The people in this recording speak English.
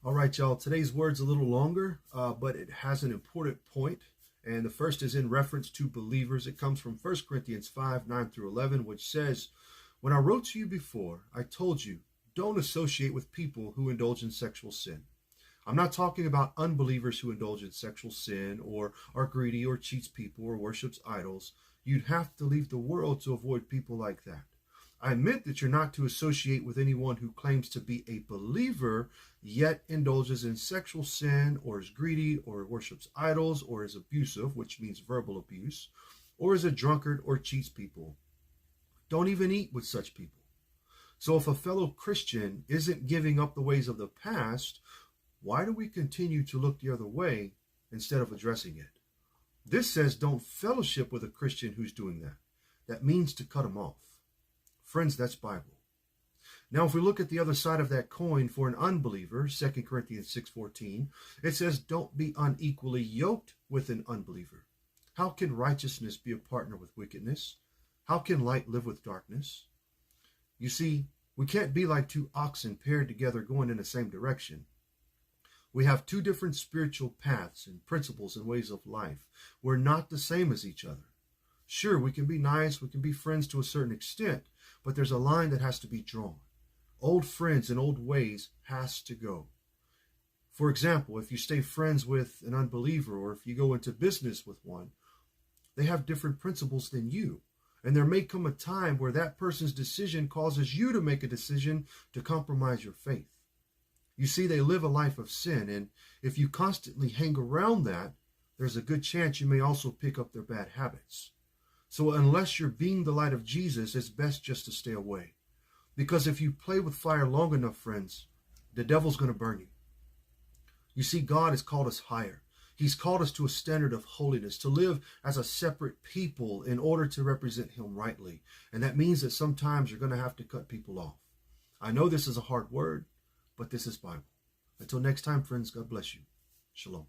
All right, y'all. Today's word's a little longer, but it has an important point. And the first is in reference to believers. It comes from 1 Corinthians 5, 9 through 11, which says, "When I wrote to you before, I told you, don't associate with people who indulge in sexual sin." I'm not talking about unbelievers who indulge in sexual sin or are greedy or cheats people or worships idols. You'd have to leave the world to avoid people like that. I meant that you're not to associate with anyone who claims to be a believer yet indulges in sexual sin or is greedy or worships idols or is abusive, which means verbal abuse, or is a drunkard or cheats people. Don't even eat with such people. So if a fellow Christian isn't giving up the ways of the past, why do we continue to look the other way instead of addressing it? This says don't fellowship with a Christian who's doing that. That means to cut him off. Friends, that's Bible. Now, if we look at the other side of that coin for an unbeliever, 2 Corinthians 6:14, it says, don't be unequally yoked with an unbeliever. How can righteousness be a partner with wickedness? How can light live with darkness? You see, we can't be like two oxen paired together going in the same direction. We have two different spiritual paths and principles and ways of life. We're not the same as each other. Sure, we can be nice, we can be friends to a certain extent, but there's a line that has to be drawn. Old friends and old ways has to go. For example, if you stay friends with an unbeliever or if you go into business with one, they have different principles than you. And there may come a time where that person's decision causes you to make a decision to compromise your faith. You see, they live a life of sin, and if you constantly hang around that, there's a good chance you may also pick up their bad habits. So unless you're being the light of Jesus, it's best just to stay away. Because if you play with fire long enough, friends, the devil's going to burn you. You see, God has called us higher. He's called us to a standard of holiness, to live as a separate people in order to represent him rightly. And that means that sometimes you're going to have to cut people off. I know this is a hard word, but this is Bible. Until next time, friends, God bless you. Shalom.